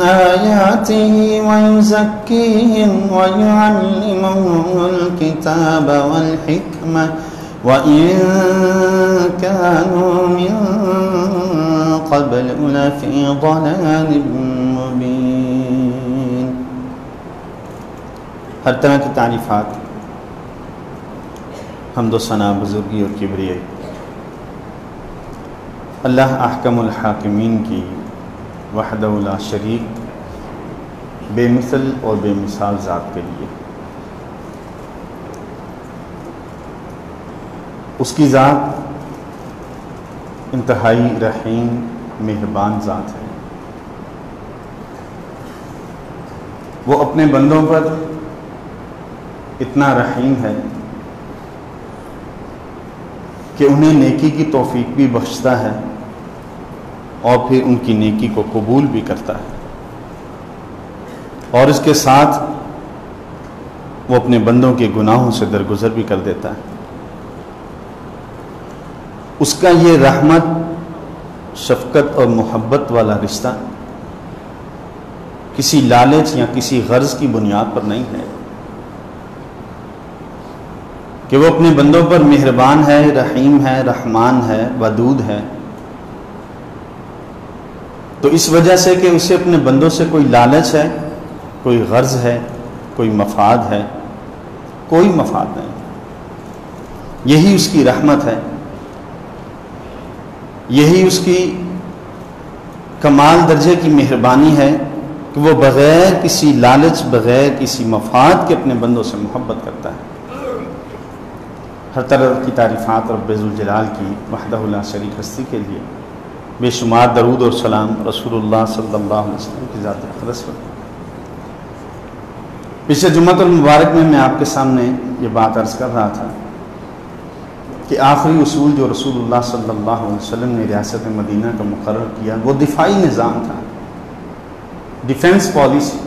آياته ويزكيهم ويعلمهم الكتاب والحكمة وإن كانوا من قبل لفي ضلال مبين۔ ہر طرح کی تعریفات، حمد و ثنا، بزرگی اور کبریائی اللہ احکم الحاکمین کی وحدہ لا شریک بے مثل اور بے مثال ذات کے لیے۔ اس کی ذات انتہائی رحیم مہربان ذات ہے۔ وہ اپنے بندوں پر اتنا رحیم ہے کہ انہیں نیکی کی توفیق بھی بخشتا ہے اور پھر ان کی نیکی کو قبول بھی کرتا ہے، اور اس کے ساتھ وہ اپنے بندوں کے گناہوں سے درگزر بھی کر دیتا ہے۔ اس کا یہ رحمت، شفقت اور محبت والا رشتہ کسی لالچ یا کسی غرض کی بنیاد پر نہیں ہے کہ وہ اپنے بندوں پر مہربان ہے، رحیم ہے، رحمان ہے، ودود ہے، تو اس وجہ سے کہ اسے اپنے بندوں سے کوئی لالچ ہے، کوئی غرض ہے، کوئی مفاد ہے، کوئی مفاد نہیں۔ یہی اس کی رحمت ہے، یہی اس کی کمال درجے کی مہربانی ہے کہ وہ بغیر کسی لالچ، بغیر کسی مفاد کے اپنے بندوں سے محبت کرتا ہے۔ ہر طرح کی تعریفات اور رب ذوالجلال کی وحدہ لا شریک ہستی کے لیے بے شمار درود اور سلام رسول اللہ صلی اللہ علیہ وسلم کی ذات اقدس پر۔ پچھلے جمعۃ المبارک میں آپ کے سامنے یہ بات عرض کر رہا تھا کہ آخری اصول جو رسول اللہ صلی اللہ علیہ وسلم نے ریاست مدینہ کا مقرر کیا وہ دفاعی نظام تھا، ڈیفنس پالیسی،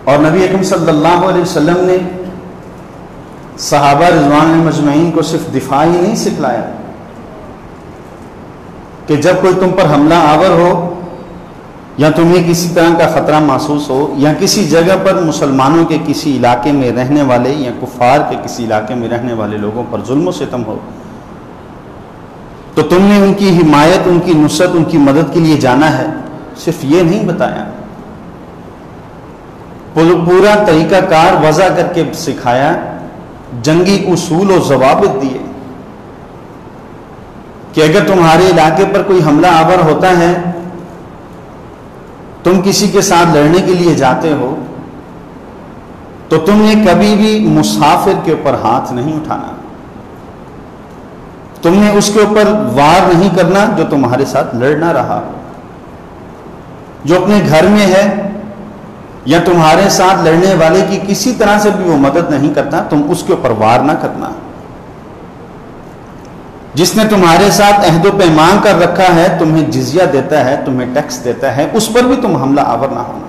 اور نبی اکرم صلی اللہ علیہ وسلم نے صحابہ رضوان مجمعین کو صرف دفاع ہی نہیں سکھلایا کہ جب کوئی تم پر حملہ آور ہو یا تمہیں کسی طرح کا خطرہ محسوس ہو یا کسی جگہ پر مسلمانوں کے کسی علاقے میں رہنے والے یا کفار کے کسی علاقے میں رہنے والے لوگوں پر ظلم و ستم ہو تو تم نے ان کی حمایت، ان کی نصرت، ان کی مدد کے لیے جانا ہے۔ صرف یہ نہیں بتایا، پورا طریقہ کار وضع کر کے سکھایا، جنگی اصول و ضوابط دیے کہ اگر تمہارے علاقے پر کوئی حملہ آور ہوتا ہے، تم کسی کے ساتھ لڑنے کے لیے جاتے ہو، تو تم نے کبھی بھی مسافر کے اوپر ہاتھ نہیں اٹھانا، تم نے اس کے اوپر وار نہیں کرنا جو تمہارے ساتھ لڑ نہ رہا، جو اپنے گھر میں ہے یا تمہارے ساتھ لڑنے والے کی کسی طرح سے بھی وہ مدد نہیں کرتا، تم اس کے اوپر وار نہ کرنا۔ جس نے تمہارے ساتھ عہد و پیمان کر رکھا ہے، تمہیں جزیہ دیتا ہے، تمہیں ٹیکس دیتا ہے، اس پر بھی تم حملہ آور نہ ہونا،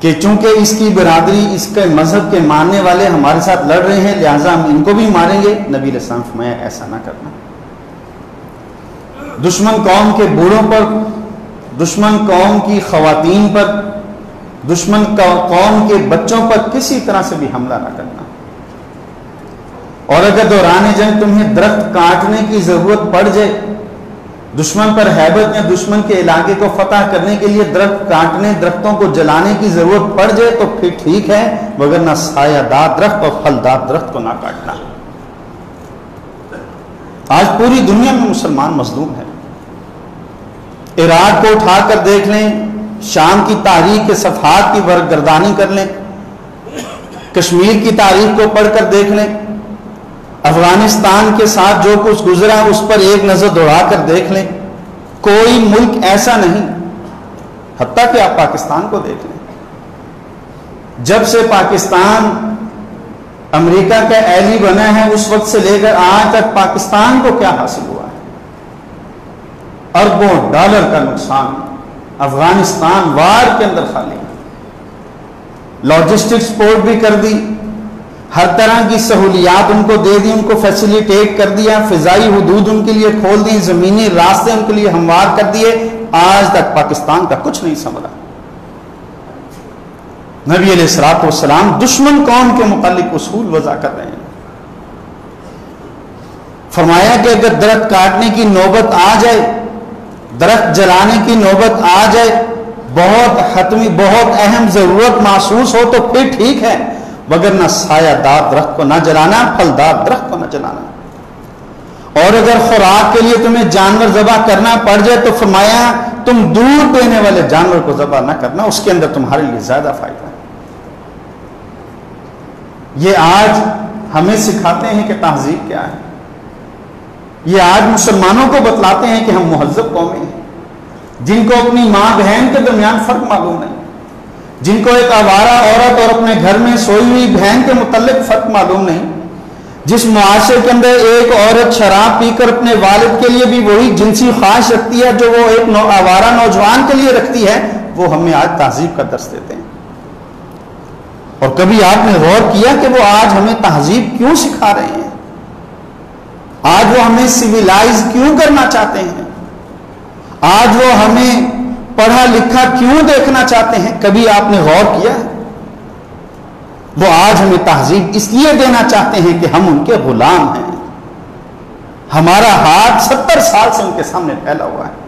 کہ چونکہ اس کی برادری، اس کے مذہب کے ماننے والے ہمارے ساتھ لڑ رہے ہیں لہٰذا ہم ان کو بھی ماریں گے۔ نبی علیہ السلام فرمایا ایسا نہ کرنا۔ دشمن قوم کے بوڑھوں پر، دشمن قوم کی خواتین پر، دشمن قوم کے بچوں پر کسی طرح سے بھی حملہ نہ کرنا، اور اگر دوران جنگ تمہیں درخت کاٹنے کی ضرورت پڑ جائے، دشمن پر ہیبت یا دشمن کے علاقے کو فتح کرنے کے لیے درخت کاٹنے، درختوں کو جلانے کی ضرورت پڑ جائے تو پھر ٹھیک ہے، وگرنہ سایہ دار درخت اور پھلدار درخت کو نہ کاٹنا۔ آج پوری دنیا میں مسلمان مظلوم ہے۔ عراق کو اٹھا کر دیکھ لیں، شام کی تاریخ کے صفحات کی برگردانی کر لیں، کشمیر کی تاریخ کو پڑھ کر دیکھ لیں، افغانستان کے ساتھ جو کچھ گزرا اس پر ایک نظر دوڑا کر دیکھ لیں، کوئی ملک ایسا نہیں، حتیٰ کہ آپ پاکستان کو دیکھ لیں، جب سے پاکستان امریکہ کا ایلی بنا ہے اس وقت سے لے کر آج تک پاکستان کو کیا حاصل ہوا ہے؟ اربوں ڈالر کا نقصان افغانستان وار کے اندر خالی، لاجسٹک سپورٹ بھی کر دی، ہر طرح کی سہولیات ان کو دے دی، ان کو فیسیلیٹیٹ کر دیا، فضائی حدود ان کے لیے کھول دی، زمینی راستے ان کے لیے ہموار کر دیے، آج تک پاکستان کا کچھ نہیں سنبھلا۔ نبی علیہ الصلوۃ والسلام دشمن قوم کے متعلق اصول وضع کر رہے ہیں۔ فرمایا کہ اگر درخت کاٹنے کی نوبت آ جائے، درخت جلانے کی نوبت آ جائے، بہت حتمی، بہت اہم ضرورت محسوس ہو تو پھر ٹھیک ہے، مگر نہ سایہ دار درخت کو نہ جلانا، پھلدار درخت کو نہ جلانا۔ اور اگر خوراک کے لیے تمہیں جانور ذبح کرنا پڑ جائے تو فرمایا تم دودھ دینے والے جانور کو ذبح نہ کرنا، اس کے اندر تمہارے لیے زیادہ فائدہ ہے۔ یہ آج ہمیں سکھاتے ہیں کہ تہذیب کیا ہے، یہ آج مسلمانوں کو بتلاتے ہیں کہ ہم مہذب قومیں ہیں، جن کو اپنی ماں بہن کے درمیان فرق معلوم نہیں، جن کو ایک آوارہ عورت اور اپنے گھر میں سوئی ہوئی بہن کے متعلق فرق معلوم نہیں، جس معاشرے کے اندر ایک عورت شراب پی کر اپنے والد کے لیے بھی وہی جنسی خواہش رکھتی ہے جو وہ ایک آوارہ نوجوان کے لیے رکھتی ہے، وہ ہمیں آج تہذیب کا درس دیتے ہیں۔ اور کبھی آپ نے غور کیا کہ وہ آج ہمیں تہذیب کیوں سکھا رہے ہیں؟ آج وہ ہمیں سویلائز کیوں کرنا چاہتے ہیں؟ آج وہ ہمیں پڑھا لکھا کیوں دیکھنا چاہتے ہیں؟ کبھی آپ نے غور کیا؟ وہ آج ہمیں تہذیب اس لیے دینا چاہتے ہیں کہ ہم ان کے غلام ہیں، ہمارا ہاتھ 70 سال سے ان کے سامنے پھیلا ہوا ہے،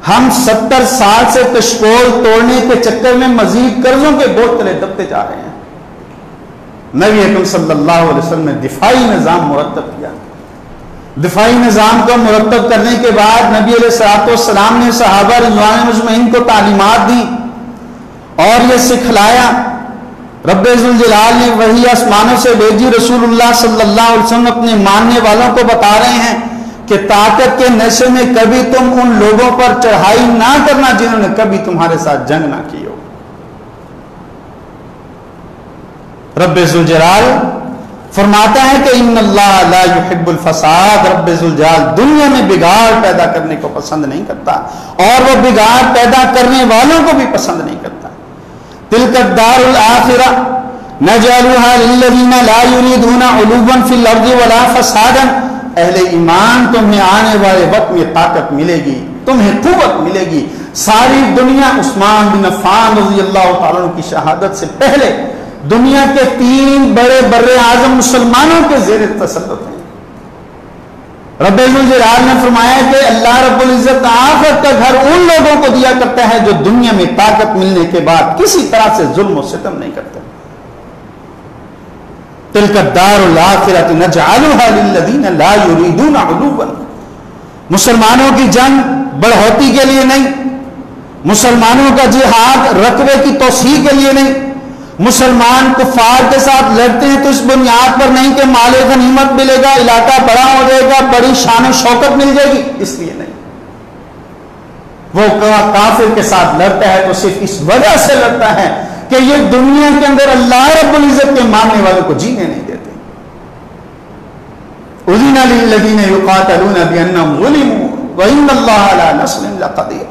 ہم 70 سال سے کشکول توڑنے کے چکر میں مزید قرضوں کے بوجھ تلے دبتے جا رہے ہیں۔ نبی اکرم صلی اللہ علیہ وسلم نے دفاعی نظام مرتب کیا۔ دفاعی نظام کو مرتب کرنے کے بعد نبی علیہ الصلوۃ والسلام نے صحابہ رضوان مجمعین کو تعلیمات دی اور یہ سکھلایا۔ رب ذوالجلال نے وحی آسمانوں سے بھیجی، رسول اللہ صلی اللہ علیہ وسلم اپنے ماننے والوں کو بتا رہے ہیں کہ طاقت کے نشے میں کبھی تم ان لوگوں پر چڑھائی نہ کرنا جنہوں نے کبھی تمہارے ساتھ جنگ نہ کی ہو۔ رب ذوالجلال فرماتا ہے کہ ان اللہ لا يحب الفساد، رب ذوالجلال دنیا میں بگاڑ پیدا کرنے کو پسند نہیں کرتا اور وہ بگاڑ پیدا کرنے والوں کو بھی پسند نہیں کرتا۔ تلک الدار الآخرہ نجعلها للذین لا یریدون علوا فی الارض ولا فسادا، اہل ایمان تمہیں آنے والے وقت میں طاقت ملے گی، تمہیں قوت ملے گی۔ ساری دنیا عثمان بن عفان رضی اللہ تعالیٰ عنہ کی شہادت سے پہلے دنیا کے 3 بڑے بر اعظم مسلمانوں کے زیر تسلط ہیں۔ رب ذوالجلال نے فرمایا کہ اللہ رب العزت آخرت کا گھر ان لوگوں کو دیا کرتا ہے جو دنیا میں طاقت ملنے کے بعد کسی طرح سے ظلم و ستم نہیں کرتے۔ تلک الدار الآخرۃ نجعلها للذین لا یریدون علوا، مسلمانوں کی جنگ بڑھوتی کے لیے نہیں، مسلمانوں کا جہاد رقبے کی توسیع کے لیے نہیں، مسلمان کفار کے ساتھ لڑتے ہیں تو اس بنیاد پر نہیں کہ مال غنیمت ملے گا، علاقہ بڑا ہو جائے گا، بڑی شان و شوکت مل جائے گی، اس لیے نہیں۔ وہ کافر کے ساتھ لڑتا ہے تو صرف اس وجہ سے لڑتا ہے کہ یہ دنیا کے اندر اللہ رب العزت کے ماننے والوں کو جینے نہیں دیتے۔ اذن للذین یقاتلون بانہم ظلموا وان اللہ علی نصرہم لقدیر،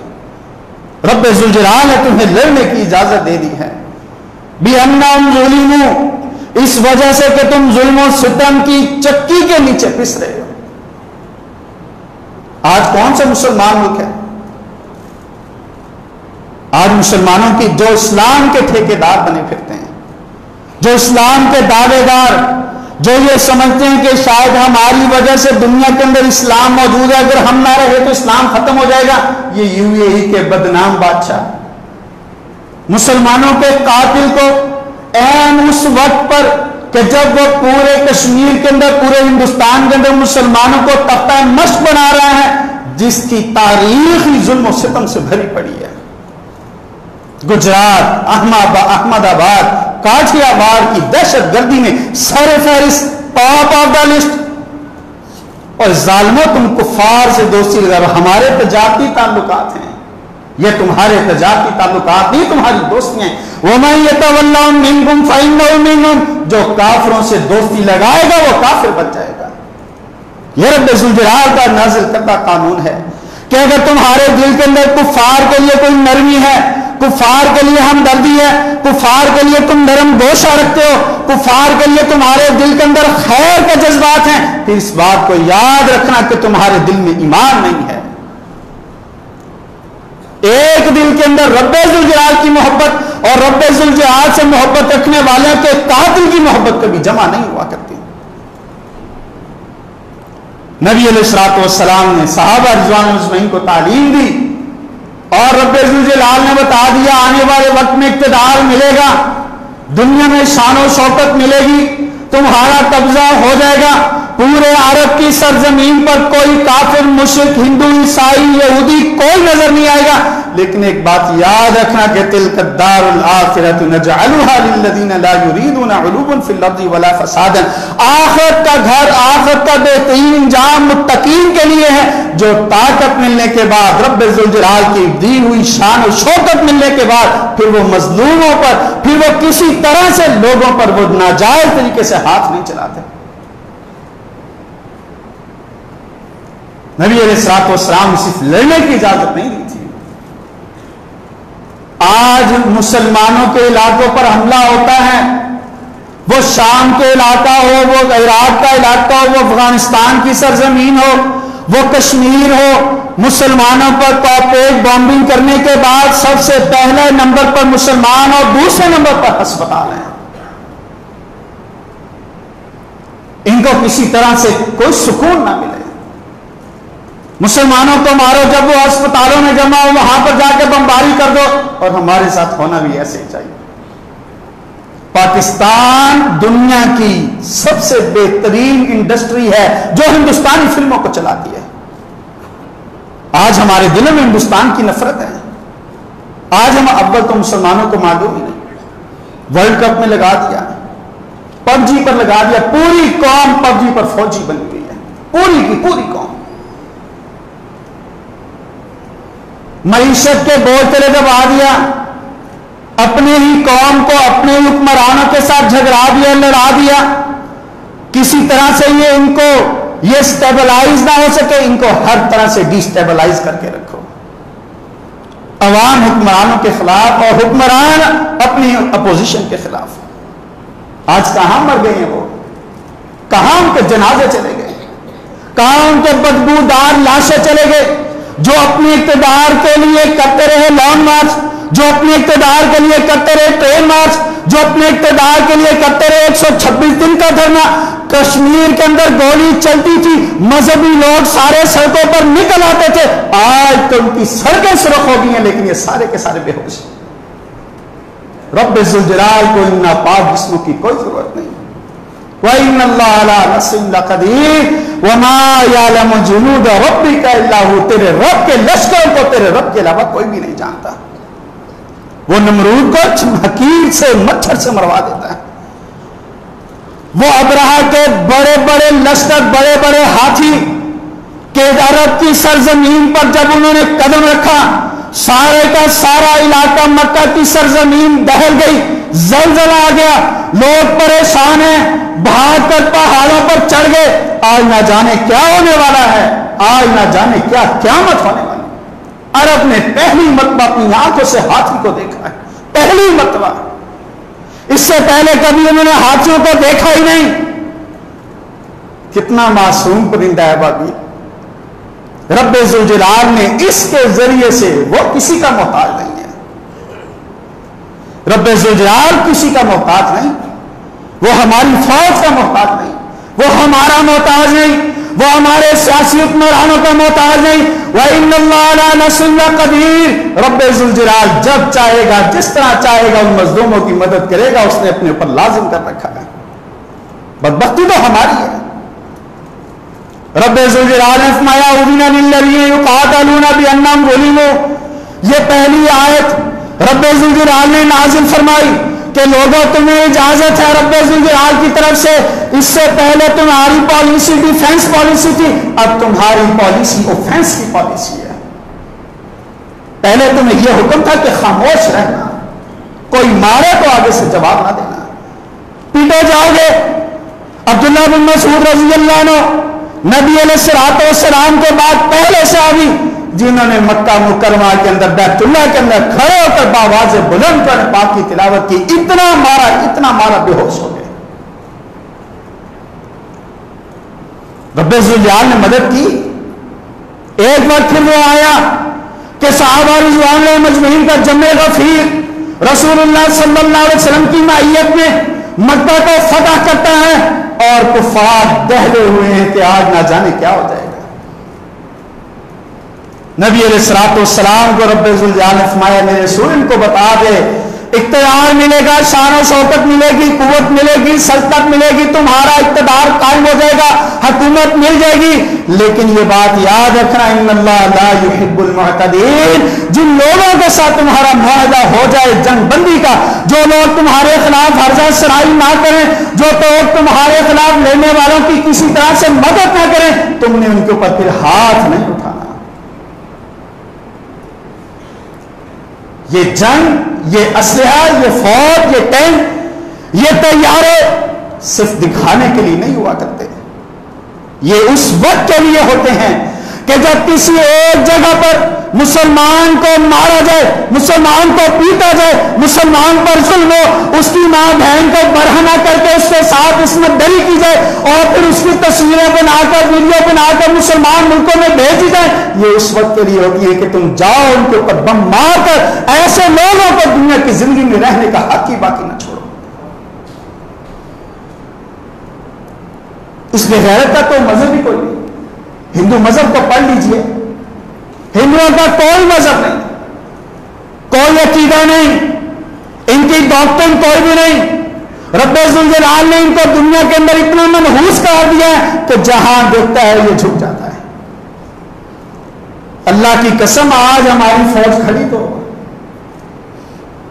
رب ذوالجلال نے تمہیں لڑنے کی اجازت دے دی ہے، بِأَنَّهُمْ ظُلِمُوا، اس وجہ سے کہ تم ظلم و ستم کی چکی کے نیچے پس رہے ہو۔ آج کون سا مسلمان ملک ہے؟ آج مسلمانوں کی جو اسلام کے ٹھیکیدار بنے پھرتے ہیں، جو اسلام کے دعوے دار، جو یہ سمجھتے ہیں کہ شاید ہماری وجہ سے دنیا کے اندر اسلام موجود ہے، اگر ہم نہ رہے تو اسلام ختم ہو جائے گا، یہ UAE کے بدنام بادشاہ مسلمانوں کے قاتل کو عین اس وقت پر کہ جب وہ پورے کشمیر کے اندر، پورے ہندوستان کے اندر مسلمانوں کو تختہ مشق بنا رہا ہے، جس کی تاریخ ہی ظلم و ستم سے بھری پڑی ہے۔ گجرات، احمد آباد، کاٹھیا وار کی دہشت گردی میں سر فہرست، ٹاپ آف دا لسٹ۔ اور ظالموں تم کفار سے دوستی لگا رہے، ہمارے تجارتی تعلقات ہیں، یہ تمہارے تجارتی تعلقات نہیں، تمہاری دوستیاں ہیں۔ وَمَن يَتَوَلَّهُم مِّنكُمْ فَإِنَّهُ مِنْهُمْ، جو کافروں سے دوستی لگائے گا وہ کافر بن جائے گا۔ یہ رب ذوالجلال کا نازل کردہ قانون ہے کہ اگر تمہارے دل کے اندر کفار کے لیے کوئی نرمی ہے، کفار کے لیے ہمدردی ہے، کفار کے لیے تم نرم گوشہ رکھتے ہو، کفار کے لیے تمہارے دل کے اندر خیر کے جذبات ہیں، پھر اس بات کو یاد رکھنا کہ تمہارے دل میں ایمان نہیں ہے۔ ایک دل کے اندر رب ذوالجلال کی محبت اور رب ذوالجلال سے محبت رکھنے والوں کے قاتل کی محبت کبھی جمع نہیں ہوا کرتی۔ نبی علیہ الصلوۃ والسلام نے صحابہ رضوان اجمعین کو تعلیم دی اور رب ذوالجلال نے بتا دیا آنے والے وقت میں اقتدار ملے گا، دنیا میں شان و شوکت ملے گی، تمہارا قبضہ ہو جائے گا، پورے عرب کی سرزمین پر کوئی کافر، مشرک، ہندو، عیسائی، یہودی کوئی نظر نہیں آئے گا، لیکن ایک بات یاد رکھنا کہ تلک الدار الآخرۃ نجعلها للذین لا یریدون علوا فی الارض ولا فسادا، آخرت کا گھر، آخرت کا بہترین انجام متقین کے لیے ہے جو طاقت ملنے کے بعد، رب ذوالجلال کی دی ہوئی شان و شوکت ملنے کے بعد پھر وہ مظلوموں پر، پھر وہ کسی طرح سے لوگوں پر وہ ناجائز طریقے سے ہاتھ نہیں چلاتے۔ نبی علیہ الصلوۃ والسلام نے صرف لڑنے کی اجازت نہیں دی تھی۔ آج مسلمانوں کے علاقوں پر حملہ ہوتا ہے، وہ شام کے علاقہ ہو، وہ عراق کا علاقہ ہو، وہ افغانستان کی سرزمین ہو، وہ کشمیر ہو، مسلمانوں پر کارپوریٹ بامبنگ کرنے کے بعد سب سے پہلے نمبر پر مسلمان اور دوسرے نمبر پر ہسپتال ہیں۔ ان کو کسی طرح سے کوئی سکون نہ ملے، مسلمانوں کو مارو، جب وہ ہسپتالوں میں جمع ہو وہاں پر جا کے بمباری کر دو، اور ہمارے ساتھ ہونا بھی ایسے ہی چاہیے۔ پاکستان دنیا کی سب سے بہترین انڈسٹری ہے جو ہندوستانی فلموں کو چلاتی ہے۔ آج ہمارے دلوں میں ہندوستان کی نفرت ہے، آج ہم اول تو مسلمانوں کو معلوم ہی نہیں، ورلڈ کپ میں لگا دیا، پب جی پر لگا دیا، پوری قوم پب جی پر فوجی بنی ہوئی ہے، پوری کی پوری قوم۔ معیشت کے بوجھ تلے دبا دیا، اپنے ہی قوم کو اپنے حکمرانوں کے ساتھ جھگڑا دیا، لڑا دیا، کسی طرح سے ان کو یہ سٹیبلائز نہ ہو سکے، ان کو ہر طرح سے ڈی سٹیبلائز کر کے رکھو۔ عوام حکمرانوں کے خلاف اور حکمران اپنی اپوزیشن کے خلاف۔ آج کہاں مر گئے ہیں وہ؟ کہاں ان کے جنازے چلے گئے؟ کہاں ان کے بدبودار لاشیں چلے گئے جو اپنے اقتدار کے لیے کرتے رہے لانگ مارچ، جو اپنے اقتدار کے لیے کرتے رہے ٹرین مارچ، جو اپنے اقتدار کے لیے کرتے رہے 126 دن کا دھرنا۔ کشمیر کے اندر گولی چلتی تھی، مذہبی لوگ سارے سڑکوں پر نکل آتے تھے، آج تو ان کی سڑکیں سرخ ہو گئی ہیں، لیکن یہ سارے کے سارے بے ہوش۔ رب ذوالجلال کو ان ناپاک جسموں کی کوئی ضرورت نہیں۔ وَإِنَّ اللَّهَ عَلَىٰ نَصْرِهِمْ لَقَدِيرٌ وَمَا يَعْلَمُ جُنُودَ رَبِّكَ إِلَّا هُوَ، تیرے رب کے لشکر کو تیرے رب کے علاوہ کوئی بھی نہیں جانتا۔ وہ نمرود کو حقیر سے مچھر سے مروا دیتا ہے، وہ ابرہہ کے بڑے بڑے لشکر، بڑے بڑے ہاتھی کہ عرب کی سرزمین پر جب انہوں نے قدم رکھا، سارے کا سارا علاقہ مکہ کی سرزمین دہل گئی، زلزلہ آ گیا، لوگ پریشان ہیں، بھاگ کر پہاڑوں پر چڑھ گئے۔ آج نہ جانے کیا ہونے والا ہے، آج نہ جانے کیا قیامت ہونے والی۔ عرب نے پہلی مرتبہ اپنی آنکھوں سے ہاتھی کو دیکھا ہے، پہلی مرتبہ، اس سے پہلے کبھی انہوں نے ہاتھیوں کو دیکھا ہی نہیں۔ کتنا معصوم پرندہ ہے بابی، رب ذوالجلال نے اس کے ذریعے سے، وہ کسی کا محتاج نہیں ہے، رب ذوالجلال کسی کا محتاج نہیں، وہ ہماری فوج کا محتاج نہیں، وہ ہمارا محتاج نہیں، وہ ہمارے سیاسی حکمرانوں کا محتاج نہیں۔ وَإِنَّ اللَّهَ عَلَىٰ نَصْرِهِمْ لَقَدِيرٌ، رب ذوالجلال جب چاہے گا، جس طرح چاہے گا، ان مظلوموں کی مدد کرے گا، اس نے اپنے اوپر لازم کر رکھا ہے۔ بدبختی تو ہماری ہے۔ رب ذوالجلال نے فرمایا اُذِنَ لِلَّذِينَ يُقَاتَلُونَ بِأَنَّهُمْ ظُلِمُوا، یہ پہلی آیت رب ذوالجلال نے نازل فرمائی کہ لوگوں تمہیں اجازت ہے رب ذوالجلال کی طرف سے، اس سے پہلے تمہاری پالیسی ڈیفنس پالیسی تھی، اب تمہاری پالیسی اوفنس کی پالیسی ہے۔ پہلے تمہیں یہ حکم تھا کہ خاموش رہنا، کوئی مارے تو آگے سے جواب نہ دینا، پیٹے جاؤ گے۔ عبداللہ بن مسعود رضی اللہ عنہ نبی علیہ الصلوۃ والسلام کے بعد پہلے صحابی جنہوں نے مکہ مکرمہ کے اندر بیت اللہ کے اندر کھڑے ہو کر باواز بلند پر پاک کی تلاوت کی، اتنا مارا بے ہوش ہو گئے۔ رب ذوالجلال نے مدد کی۔ ایک وقت پھر وہ آیا کہ صحابہ رضوان اللہ مجمعین کا جمع غفیر رسول اللہ صلی اللہ علیہ وسلم کی معیت میں مکہ کو فتح کرتا ہے اور کفار دہلے ہوئے ہیں کہ آج نہ جانے کیا ہو جائے گا۔ نبی علیہ الصلوۃ والسلام کو رب ذوالجلال نے فرمایا میرے رسول ان کو بتا دے، اقتدار ملے گا، شان و شوکت ملے گی، قوت ملے گی، سلطنت ملے گی، تمہارا اقتدار قائم ہو جائے گا، حکومت مل جائے گی، لیکن یہ بات یاد رکھنا ان اللہ لا يحب المعتدین، جن لوگوں کے ساتھ تمہارا معاہدہ ہو جائے جنگ بندی کا، جو لوگ تمہارے خلاف ہرزہ سرائی نہ کریں، جو لوگ تمہارے خلاف لینے والوں کی کسی طرح سے مدد نہ کریں، تم نے ان کے اوپر پھر ہاتھ نہیں اٹھانا۔ یہ جنگ، یہ اسلحہ، یہ فوج، یہ ٹینک، یہ طیارے صرف دکھانے کے لیے نہیں ہوا کرتے، یہ اس وقت کے لیے ہوتے ہیں کہ جب کسی ایک جگہ پر مسلمان کو مارا جائے، مسلمان کو پیٹا جائے، مسلمان پر ظلم ہو، اس کی ماں بہن کو برہنہ کر کے اس کے ساتھ عصمت دری کی جائے اور پھر اس کی تصویریں بنا کر ویڈیو بنا کر مسلمان ملکوں میں بھیجی جائے، یہ اس وقت کے لیے ہوتی ہے کہ تم جاؤ ان کے اوپر بم مار کر ایسے لوگوں کو دنیا کی زندگی میں رہنے کا حق ہی باقی نہ چھوڑو۔ اس میں غیرت کا تو مذہب ہی کوئی نہیں۔ ہندو مذہب کو پڑھ لیجئے، ہندوؤں کا کوئی مذہب نہیں، کوئی عقیدہ نہیں، ان کی ڈاکٹرن کوئی بھی نہیں۔ رب ذوالجلال نے ان کو دنیا کے اندر اتنا منحوس قرار دیا ہے کہ جہاں دیکھتا ہے یہ جھک جاتا ہے۔ اللہ کی قسم آج ہماری فوج کھڑی تو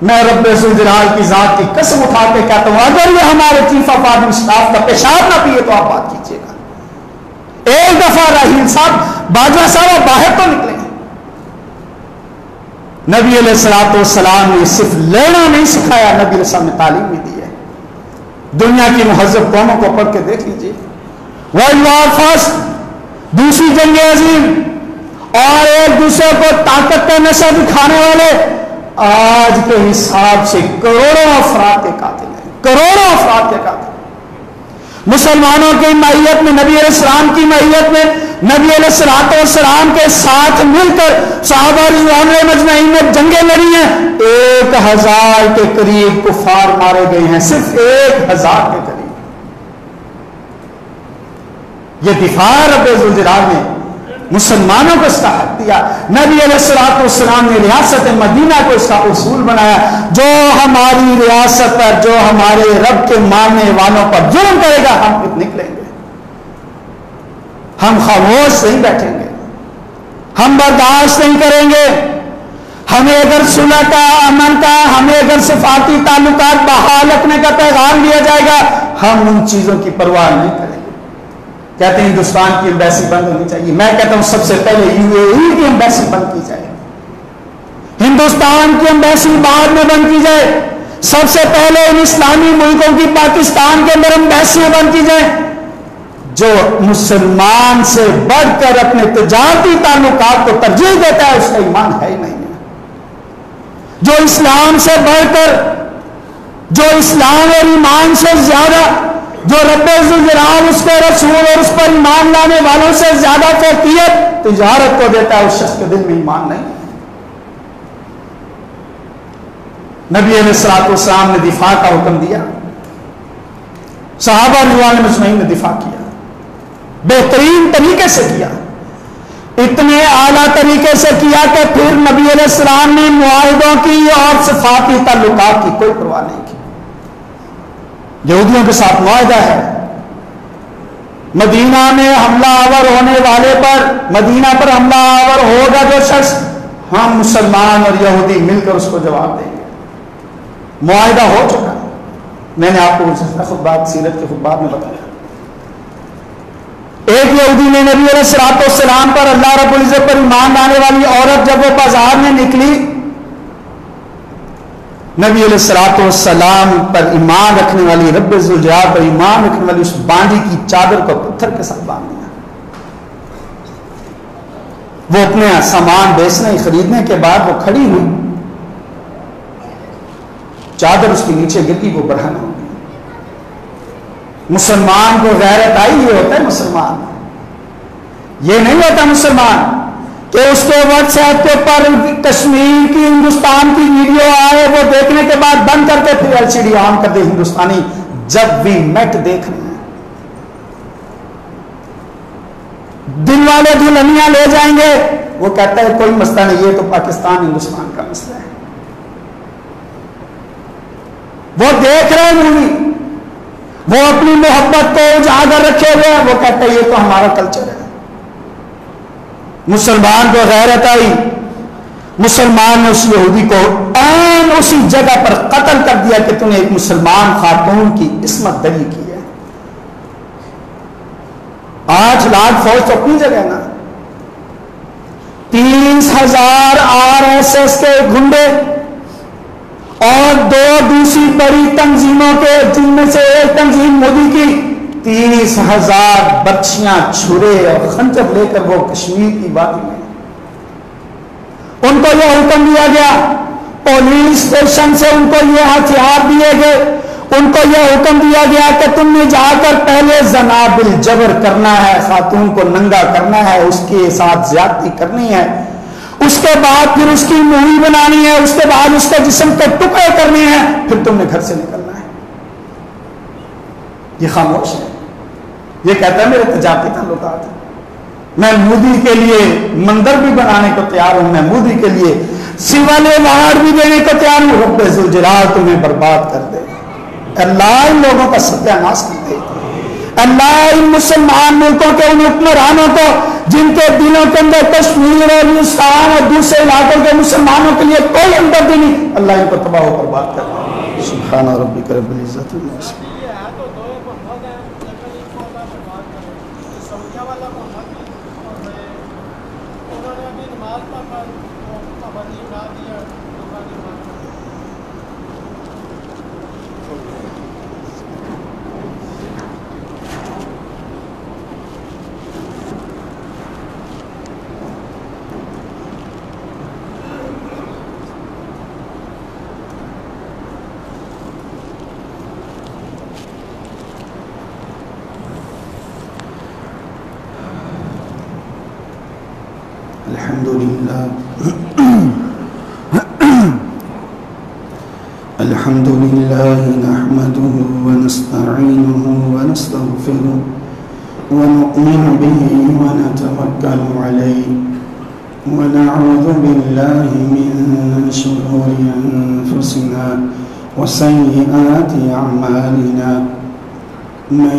میں رب ذوالجلال کی ذات کی قسم اٹھا کے کہتا ہوں اگر یہ ہمارے چیف آف آرمی اسٹاف کا پیشاب نہ پیے تو آپ بات کیجیے گا۔ ایک دفعہ راہیل صاحب باجوہ صاحب باہر تو نکلے۔ نبی علیہ الصلوۃ والسلام نے صرف لڑنا نہیں سکھایا، نبی علیہ السلام نے تعلیم بھی دی ہے۔ دنیا کی مہذب قوموں کو پڑھ کے دیکھ لیجیے، ورلڈ وار فرسٹ، دوسری جنگ عظیم، اور ایک دوسرے کو طاقت کا نشہ دکھانے والے آج کے حساب سے کروڑوں افراد کے قاتل ہیں، کروڑوں افراد کے قاتل۔ مسلمانوں کی معیت میں، نبی علیہ السلام کی معیت میں، نبی علیہ الصلوۃ والسلام کے ساتھ مل کر صحابہ رضوان اللہ مجمعین نے جنگیں لڑی ہیں، 1000 کے قریب کفار مارے گئے ہیں، صرف 1000 کے قریب۔ یہ دفاع رب ذوالجلال نے مسلمانوں کو اس کا حق دیا۔ نبی علیہ الصلوۃ والسلام نے ریاست مدینہ کو اس کا اصول بنایا، جو ہماری ریاست پر، جو ہمارے رب کے ماننے والوں پر ظلم کرے گا ہم خود نکلیں گے، ہم خاموش نہیں بیٹھیں گے، ہم برداشت نہیں کریں گے۔ ہمیں اگر صلح کا، امن کا، ہمیں اگر سفارتی تعلقات بحال رکھنے کا پیغام دیا جائے گا ہم ان چیزوں کی پرواہ نہیں کریں گے۔ کہتے ہیں ہندوستان کی ایمبیسی بند ہونی چاہیے، میں کہتا ہوں سب سے پہلے UAE کی ایمبیسی بند کی جائے، ہندوستان کی ایمبیسی بعد میں بند کی جائے، سب سے پہلے ان اسلامی ملکوں کی پاکستان کے اندر ایمبیسیاں بند کی جائیں۔ جو مسلمان سے بڑھ کر اپنے تجارتی تعلقات کو ترجیح دیتا ہے اس کا ایمان ہے ہی نہیں ہے۔ جو اسلام سے بڑھ کر، جو اسلام اور ایمان سے زیادہ، جو رب ذوالجلال اس کے رسول اور اس پر ایمان لانے والوں سے زیادہ فوقیت تجارت کو دیتا ہے، اس شخص کے دل میں ایمان نہیں ہے۔ نبی علیہ الصلوۃ والسلام نے دفاع کا حکم دیا، صحابہ رضوان اللہ مجمعین نے دفاع کیا، بہترین طریقے سے کیا، اتنے اعلیٰ طریقے سے کیا کہ پھر نبی علیہ السلام نے معاہدوں کی اور سفارتی تعلقات کی کوئی پرواہ نہیں کی۔ یہودیوں کے ساتھ معاہدہ ہے، مدینہ میں حملہ آور ہونے والے پر، مدینہ پر حملہ آور ہوگا جو شخص، ہم مسلمان اور یہودی مل کر اس کو جواب دیں گے۔ معاہدہ ہو چکا، میں نے آپ کو خطبات، سیرت کے خطبات میں بتایا۔ ایک یہودی نے نبی علیہ الصلوۃ والسلام پر، اللہ رب العزت پر ایمان لانے والی عورت جب وہ بازار میں نکلی، نبی علیہ الصلوۃ والسلام پر ایمان رکھنے والی، رب ذوالجلال پر ایمان رکھنے والی اس بانڈی کی چادر کو پتھر کے ساتھ باندھ دیا۔ وہ اپنے سامان بیچنے خریدنے کے بعد وہ کھڑی ہوئی، چادر اس کے نیچے گر گئی، وہ برہنہ ہو گئی۔ مسلمان کو غیرت آئی، یہ ہوتا ہے مسلمان، یہ نہیں ہوتا مسلمان کہ اس کے واٹس ایپ کے اوپر کشمیر کی ہندوستان کی ویڈیو آئے، وہ دیکھنے کے بعد بند کر کے پھر LCD آن کر دے ہندوستانی جب بھی نیٹ دیکھ رہے ہیں۔ دل والے دلہنیاں لے جائیں گے، وہ کہتا ہے کوئی مسئلہ نہیں، یہ تو پاکستان ہندوستان کا مسئلہ ہے۔ وہ دیکھ رہے ہیں مووی، وہ اپنی محبت کو اجاگر رکھے ہوئے ہیں، وہ کہتا ہے یہ تو ہمارا کلچر ہے۔ مسلمان کو غیرت آئی، مسلمان نے اس یہودی کو عین اسی جگہ پر قتل کر دیا کہ تم نے ایک مسلمان خاتون کی عصمت دری کی ہے۔ 8 لاکھ فوج تو اپنی جگہ ہے نا، 30,000 RSS کے گنڈے اور 2 دوسری بڑی تنظیموں کے، جن میں سے ایک تنظیم مودی کی، 30,000 بچیاں چھرے اور خنجر لے کر وہ کشمیر کی وادی میں، ان کو یہ حکم دیا گیا، پولیس اسٹیشن سے ان کو یہ ہتھیار دیے گئے، ان کو یہ حکم دیا گیا کہ تم نے جا کر پہلے زنا بالجبر کرنا ہے، خاتون کو ننگا کرنا ہے، اس کے ساتھ زیادتی کرنی ہے، اس کے بعد پھر اس کی مووی بنانی ہے، اس کے بعد اس کے جسم کے ٹکڑے کرنے ہیں، پھر تم نے گھر سے نکلنا ہے۔ یہ خاموش ہے، یہ کہتا ہے میرے تجارتی تعلقات ہیں، میں مودی کے لیے مندر بھی بنانے کو تیار ہوں، میں مودی کے لیے سول ایوارڈ بھی دینے کو تیار ہوں، رب ذوالجلال تمہیں برباد کر دے، اللہ ان لوگوں کا ستیہ ناش کر دے، اللہ ان مسلمان ملکوں کے ان حکمرانوں کو جن کے دلوں کے اندر کشمیر اور ہندوستان اور دوسرے علاقوں کے مسلمانوں کے لیے کوئی ہمدردی نہیں، اللہ ان کو تباہ و برباد کر دے۔ سبحان ربک رب العزت عما یصفون۔ الحمد لله نحمده ونستعينه ونستغفره ونؤمن به ونتوكل عليه ونعوذ بالله من شرور أنفسنا وسيئات أعمالنا من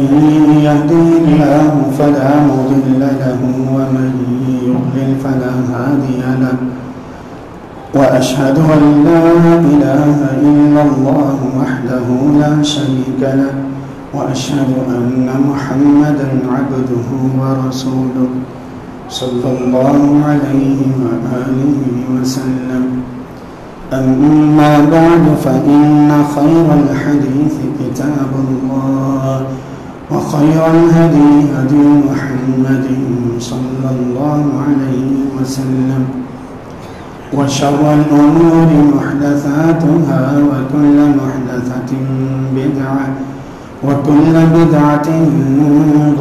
يهده الله فلا مضل له ومن يضلل فلا هادي له وأشهد أن لا إله إلا الله وحده لا شريك له وأشهد أن محمدا عبده ورسوله صلى الله عليه وآله وسلم أما بعد فإن خير الحديث كتاب الله وخير الهدي هدي محمد صلى الله عليه وسلم وشر الأمور محدثاتها وكل محدثة بدعة وكل بدعة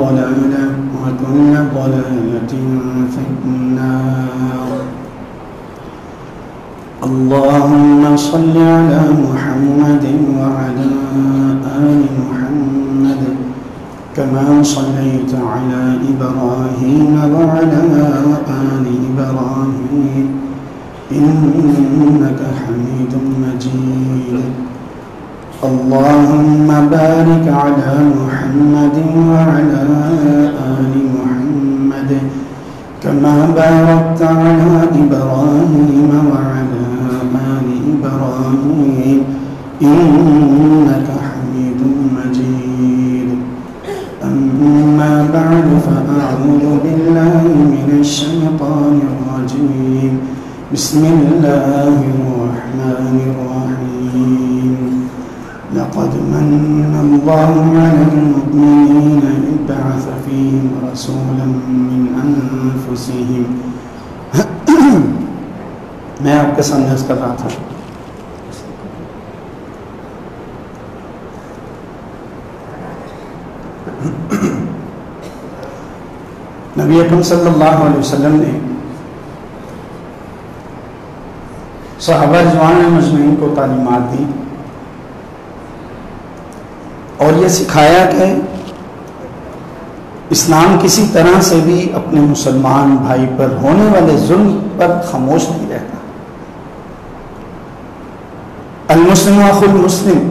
ضلالة وكل ضلالة في النار اللهم صل على محمد وعلى آل محمد كما صليت على إبراهيم وعلى آل إبراهيم إنك حميد مجيد اللهم بارك على محمد وعلى آل محمد كما باركت على إبراهيم وعلى آل إبراهيم إنك حميد مجيد أما بعد فأعوذ بالله من الشيطان الرجيم بسم الله الرحمن الرحيم لقد من الله على المؤمنين إذ بعث فيهم رسولا من أنفسهم میں آپ کے سامنے عرض کر رہا تھا نبی اکرم صلی اللہ علیہ وسلم نے صحابہ رضوان مجمعین کو تعلیمات دی اور یہ سکھایا کہ اسلام کسی طرح سے بھی اپنے مسلمان بھائی پر ہونے والے ظلم پر خاموش نہیں رہتا. المسلم اخو المسلم،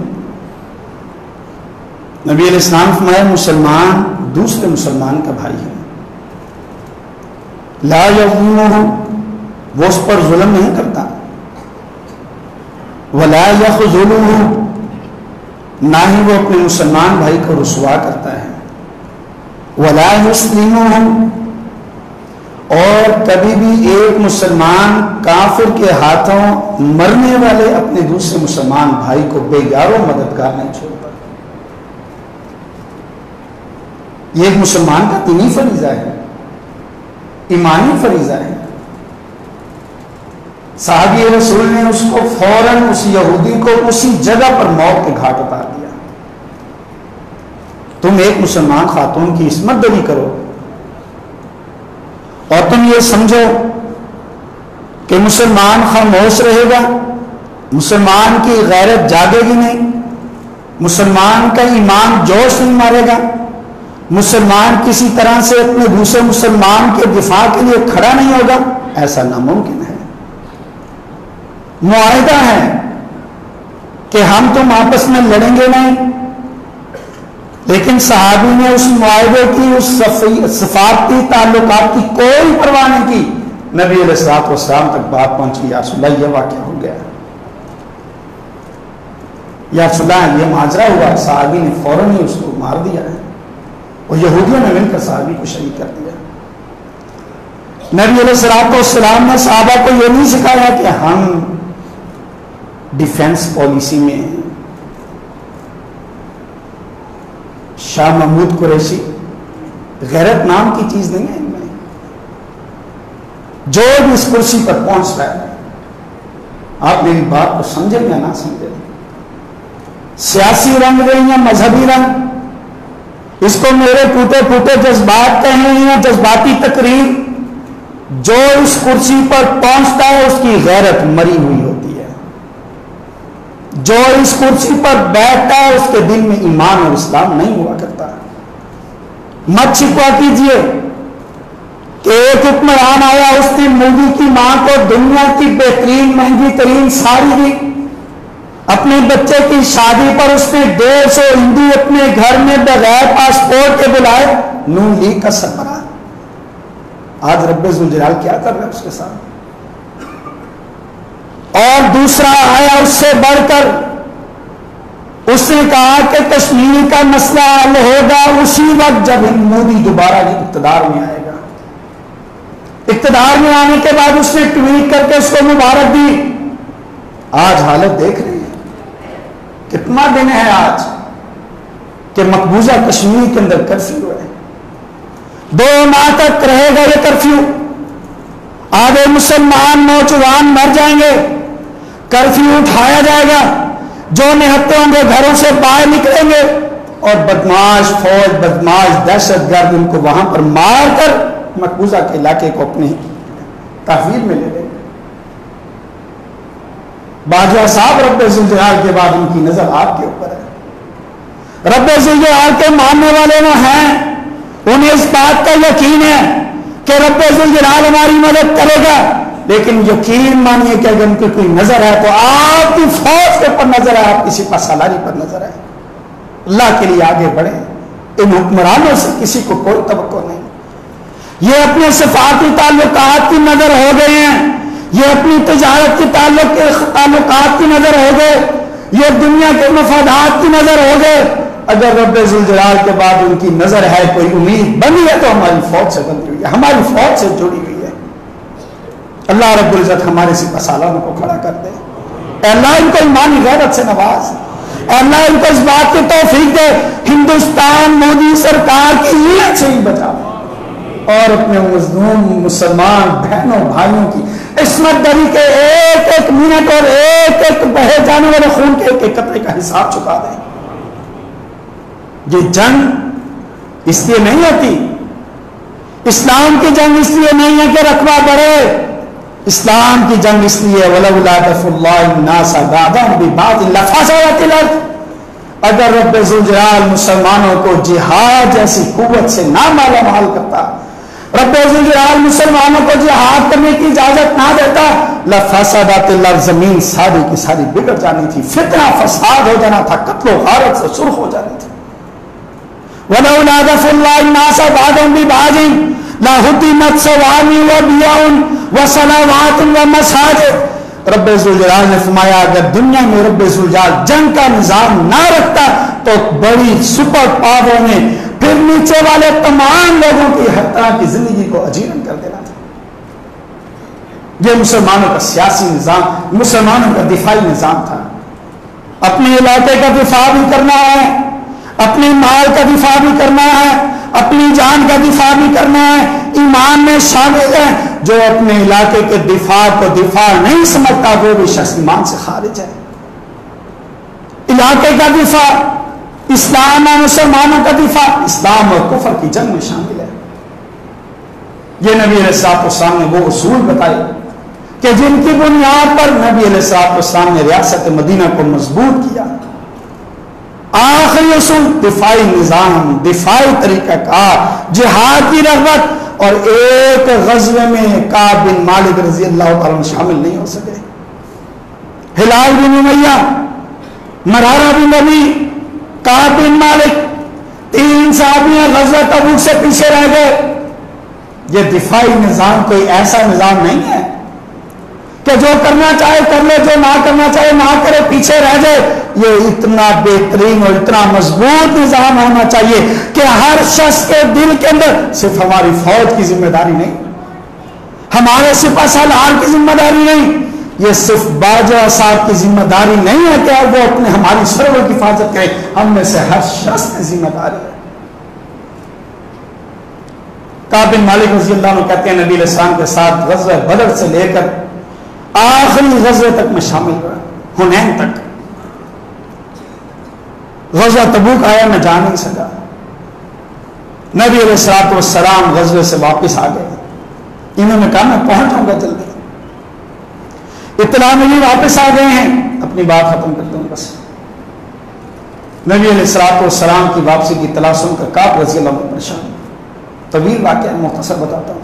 نبی علیہ السلام فرمایا مسلمان دوسرے مسلمان کا بھائی ہے. لا یظلمہ، وہ اس پر ظلم نہیں کرتا. ولا یخذلہ، نہ ہی وہ اپنے مسلمان بھائی کو رسوا کرتا ہے. ولا یسلمہ، اور کبھی بھی ایک مسلمان کافر کے ہاتھوں مرنے والے اپنے دوسرے مسلمان بھائی کو بے یار و مددگار نہیں چھوڑتا. یہ ایک مسلمان کا دینی فریضہ ہے، ایمانی فریضہ ہے. صحابی رسول نے اس کو فوراً اس یہودی کو اسی جگہ پر موت کے گھاٹ اتار دیا. تم ایک مسلمان خاتون کی عصمت دری کرو اور تم یہ سمجھو کہ مسلمان خاموش رہے گا، مسلمان کی غیرت جاگے گی نہیں، مسلمان کا ایمان جوش نہیں مارے گا، مسلمان کسی طرح سے اپنے دوسرے مسلمان کے دفاع کے لیے کھڑا نہیں ہوگا. ایسا ناممکن ہے. معاہدہ ہے کہ ہم تم آپس میں لڑیں گے نہیں، لیکن صحابی نے اس معاہدے کی، اس سفارتی تعلقات کی کوئی پرواہ نہیں کی. نبی علیہ الصلوۃ والسلام تک بات پہنچی، یا رسول اللہ یہ واقعہ ہو گیا، یا رسول اللہ یہ ماجرا ہوا. صحابی نے فوراً ہی اس کو مار دیا ہے، اور یہودیوں نے مل کر صحابی کو شہید کر دیا. نبی علیہ الصلوۃ والسلام نے صحابہ کو یہ نہیں سکھایا کہ ہم ڈیفنس پالیسی میں ہیں. شاہ محمود قریشی، غیرت نام کی چیز نہیں ہے ان میں. جو بھی اس کرسی پر پہنچ رہا ہے، آپ میری بات کو سمجھیں یا نہ سمجھیں، سیاسی رنگ دیں یا مذہبی رنگ، اس کو میرے ٹوٹے پھوٹے جذبات کہیں یا جذباتی تقریر، جو اس کرسی پر پہنچتا ہے اس کی غیرت مری ہوئی ہوتی ہے. جو اس کرسی پر بیٹھتا ہے اس کے دل میں ایمان اور اسلام نہیں ہوا کرتا. مت شکوا کیجئے کہ ایک حکمران آیا، اس نے مودی کی ماں کو دنیا کی بہترین مہنگی ترین ساڑی دی. اپنے بچے کی شادی پر اس نے 150 ہندو اپنے گھر میں بغیر پاسپورٹ کے بلائے. نون لیگ کا سربراہ آج رب ذوالجلال کیا کر رہا ہے اس کے ساتھ. اور دوسرا آیا اس سے بڑھ کر، اس نے کہا کہ کشمیر کا مسئلہ حل ہوگا اسی وقت جب مودی دوبارہ اقتدار میں آئے گا. اقتدار میں آنے کے بعد اس نے ٹویٹ کر کے اس کو مبارک دی. آج حالت دیکھ رہے ہیں، کتنا دن ہے آج کہ مقبوضہ کشمیر کے اندر کرفیو ہے. 2 ماہ تک رہے گا یہ کرفیو. آگے مسلمان نوجوان مر جائیں گے، کرفیو اٹھایا جائے گا. جو نہتے ہوں گے گھروں سے باہر نکلیں گے، اور بدماش فوج، بدماش دہشت گرد ان کو وہاں پر مار کر مقبوضہ کے علاقے کو اپنی تحویل میں لے لیں گے. باجوہ صاحب رب ذوالجلال کے بعد ان کی نظر آپ کے اوپر ہے. رب ذوالجلال کے ماننے والے وہ ہیں، انہیں اس بات کا یقین ہے کہ رب ذوالجلال ہماری مدد کرے گا. لیکن یقین مانیے کہ اگر ان کی کوئی نظر ہے تو آپ کی فوج کے اوپر نظر ہے، آپ کسی پر سالاری پر نظر ہے. اللہ کے لیے آگے بڑھیں. ان حکمرانوں سے کسی کو کوئی توقع نہیں. یہ اپنے سفارتی تعلقات کی نظر ہو گئے ہیں، یہ اپنی تجارت کے تعلقات کی نظر ہو گئے، یہ دنیا کے مفادات کی نظر ہو گئے. اگر رب ذوالجلال کے بعد ان کی نظر ہے، کوئی امید بنی ہے تو ہماری فوج سے بنی ہوئی ہے، ہماری فوج سے جڑی ہوئی ہے. اللہ رب العزت ہمارے سپہ سالاروں کو کھڑا کر دے. اے اللہ ان کو ایمانی غیرت سے نواز. اے اللہ ان کو اس بات کی توفیق دے ہندوستان مودی سرکار کی لعنت سے ہی بچا، اور اپنے مظلوم مسلمان بہنوں بھائیوں کی عصمت دری کے ایک ایک منٹ اور ایک ایک بہے جانے والے خون کے ایک ایک قطرے کا حساب چکا دیں. یہ جنگ اس لیے نہیں ہوتی، اسلام کی جنگ اس لیے نہیں ہے کہ رقبہ بڑھے، اسلام کی جنگ اس لیے وَلَوْلَا دَفْعُ اللَّهِ النَّاسَ بَعْضَهُم بِبَعْضٍ لَفَسَدَتِ الْأَرْضُ. اگر رب ذوالجلال مسلمانوں کو جہاد جیسی قوت سے نہ مالا مال کرتا، رب ذوالجلال مسلمانوں کو جہاد کرنے کی اجازت نہ دیتا، لفسدت الارض، زمین ساری کی ساری بگڑ جانی تھی، فتنہ فساد ہو جانا تھا، قتل و غارت سے سرخ ہو جانی تھی. وَلَوْلَا دَفْعُ اللَّهِ النَّاسَ بَعْضَهُم بِبَعْضٍ لَهُدِّمَتْ صَوَامِعُ وَبِيَعٌ وَصَلَوَاتٌ وَمَسَاجِدُ. رب ذوالجلال نے فرمایا اگر دنیا میں رب ذوالجلال جنگ کا نظام نہ رکھتا تو بڑی سپر پاور نے پھر نیچے والے تمام لوگوں کی ہر طرح کی زندگی کو اجیرن کر دینا تھا. یہ مسلمانوں کا سیاسی نظام، مسلمانوں کا دفاعی نظام تھا. اپنے علاقے کا دفاع بھی کرنا ہے، اپنے مال کا دفاع بھی کرنا ہے، اپنی جان کا دفاع بھی کرنا ہے. ایمان میں شامل ہے، جو اپنے علاقے کے دفاع کو دفاع نہیں سمجھتا وہ بھی شخص ایمان سے خارج ہے. علاقے کا دفاع، اسلام اور مسلمانوں کا دفاع اسلام اور کفر کی جنگ میں شامل ہے. یہ نبی علیہ السلام نے وہ اصول بتائے کہ جن کی بنیاد پر نبی علیہ السلام نے ریاست مدینہ کو مضبوط کیا. آخری اصول دفاعی نظام، دفاعی طریقہ کار، جہاد کی رغبت، اور ایک غزوے میں کعب بن مالک رضی اللہ تعالیٰ شامل نہیں ہو سکے. ہلال بن امیہ، مرارہ بن ربیع، کعب بن مالک، 3 صحابیاں غزوہ تبوک سے پیچھے رہ گئے. یہ دفاعی نظام کوئی ایسا نظام نہیں ہے کہ جو کرنا چاہے کر لے، جو نہ کرنا چاہے نہ کرے، پیچھے رہ جائے. یہ اتنا بہترین اور اتنا مضبوط نظام ہونا چاہیے کہ ہر شخص کے دل کے اندر صرف ہماری فوج کی ذمہ داری نہیں، ہمارے سپہ سالار کی ذمہ داری نہیں، یہ صرف باجوہ صاحب کی ذمہ داری نہیں ہے کہ وہ اپنے ہماری سرور کی حفاظت کرے. ہم میں سے ہر شخص کی ذمہ داری ہے. کعب بن مالک رضی اللہ عنہ کہتے ہیں نبی علیہ السلام کے ساتھ غزوہ بدر سے لے کر آخری غزوے تک میں شامل ہوا، حنین تک. غزوہ تبوک آیا میں جا نہیں سکا. نبی علیہ السلام غزوے سے واپس آ گئے. انہوں نے کہا میں پہنچ جاؤں گا جلدی. اطلاع ملی واپس آ گئے ہیں، اپنی بات ختم کرتے ہیں بس. نبی علیہ السلام کی واپسی کی اطلاع سن کر کعب رضی اللہ عنہ پریشان. طویل واقعہ مختصر بتاتا ہوں.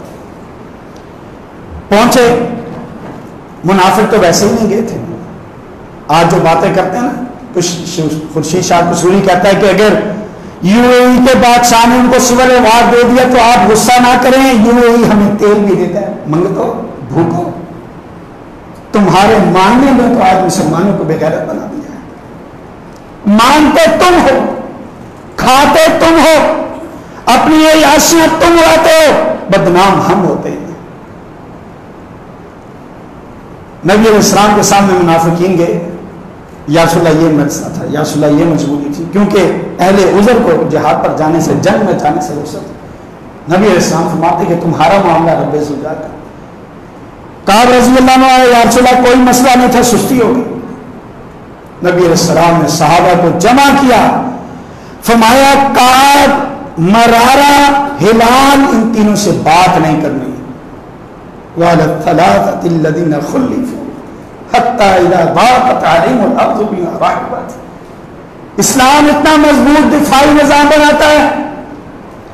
پہنچے، منافق تو ویسے ہی نہیں گئے تھے. آج جو باتیں کرتے ہیں نا، خورشید شاہ قصوری کہتا ہے کہ اگر یو اے ای کے بادشاہ نے ان کو سول وار دے دیا تو آپ غصہ نہ کریں، یو اے ای ہمیں تیل بھی دیتا ہے، منگتو بھوکو. تمہارے ماننے میں تو آج مسلمانوں کو بے غیرت بنا دیا ہے. مانتے تم ہو، کھاتے تم ہو، اپنی عیاشیاں تم اڑاتے ہو، بدنام ہم ہوتے ہیں. نبی علیہ السلام کے سامنے منافقین گئے. یا رسول اللہ یہ مسئلہ تھا، یا رسول اللہ یہ مجبوری تھی، کیونکہ اہل عذر کو جہاد پر جانے سے، جنگ میں جانے سے رخصت. نبی علیہ السلام فرماتے کہ تمہارا معاملہ رب ذوالجلال کا. کعب رضی اللہ عنہ آئے، یا رسول اللہ کوئی مسئلہ نہیں تھا، سستی ہو گئی. نبی علیہ السلام نے صحابہ کو جمع کیا، فرمایا کعب، مرارہ، ہلال، ان تینوں سے بات نہیں کرنی. وَعَلَى الثَّلَاثَةِ الَّذِينَ خُلِّفُوا حَتَّى إِذَا ضَاقَتْ عَلَيْهِمُ الْأَرْضُ بِمَا رَحُبَتْ. اسلام اتنا مضبوط دفاعی نظام بناتا ہے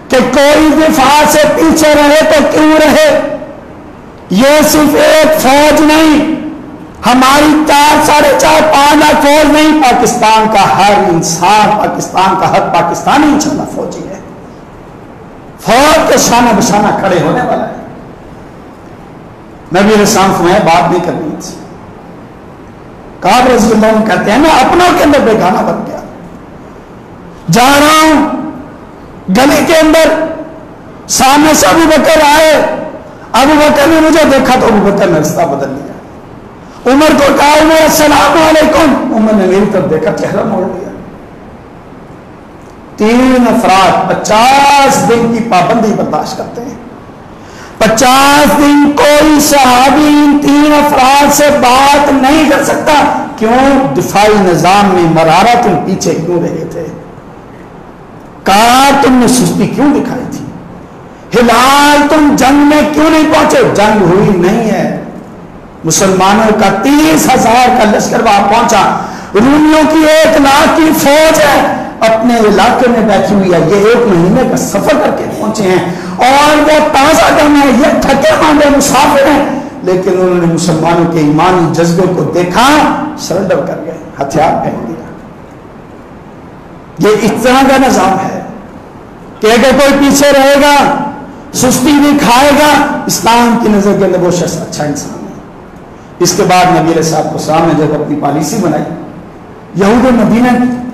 کہ کوئی دفاع سے پیچھے رہے تو کیوں رہے. یہ صرف ایک فوج نہیں، ہماری 4 ساڑھے 4 5 لاکھ فوج نہیں، پاکستان کا ہر انسان، پاکستان کا ہر پاکستانی انشاءاللہ فوجی ہے. فوج کے شانہ بشانہ کھڑے ہونے والا ہے. نبی علیہ السلام فرمایا بات نہیں کرنی تھی. کعب رضی اللہ عنہ کہتے ہیں میں اپنوں کے اندر بیگانہ بن گیا. جا رہا ہوں گلی کے اندر، سامنے سے ابو بکر آئے. ابو بکر نے مجھے دیکھا تو ابو بکر نے رستہ بدل لیا. عمر کو کہا عمر السلام علیکم. عمر نے میری طرف دیکھا، چہرہ موڑ لیا. 3 افراد 50 دن کی پابندی برداشت کرتے ہیں. 50 دن کوئی صحابی ان 3 افراد سے بات نہیں کر سکتا. کیوں؟ دفاعی نظام میں مرارہ تم پیچھے کیوں رہے تھے؟ کہا تم نے سستی کیوں دکھائی تھی؟ ہلال تم جنگ میں کیوں نہیں پہنچے؟ جنگ ہوئی نہیں ہے. مسلمانوں کا 30,000 کا لشکر وہاں پہنچا. رومیوں کی 1 لاکھ کی فوج ہے, اپنے علاقے میں بیٹھی ہوئی ہے. یہ 1 مہینے کا سفر کر کے پہنچے ہیں اور وہ تازہ دم ہے, یہ تھکے ماندے مسافر ہیں, لیکن انہوں نے مسلمانوں کے ایمانی جذبے کو دیکھا, سرنڈر کر گئے, ہتھیار پھینک دیا. یہ اس طرح کا نظام ہے کہ اگر کوئی پیچھے رہے گا, سستی بھی کھائے گا, اسلام کی نظر کے اندر وہ شخص اچھا انسان ہے. اس کے بعد نبی علیہ الصلوۃ والسلام نے جب اپنی پالیسی بنائی, یہود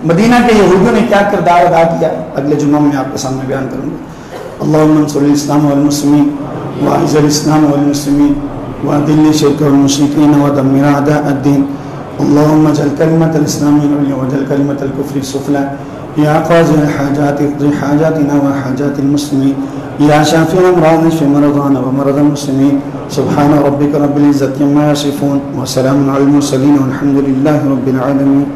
مدینہ کے یہودیوں نے کیا کردار ادا کیا, اگلے جمعہ میں آپ کے سامنے بیان کروں گا. اللهم انصر الاسلام والمسلمین واعز الاسلام والمسلمین واذل الشرك والمشركين ودمر اعداء الدين. اللهم اجعل كلمة الاسلام العليا واجعل كلمة الكفر السفلى. يا قاضي الحاجات اقضي حاجاتنا وحاجات المسلمين. يا شافي الامراض اشف مرضانا ومرضى المسلمين. سبحان ربك رب العزة عما يصفون وسلام على المرسلين والحمد لله رب العالمين.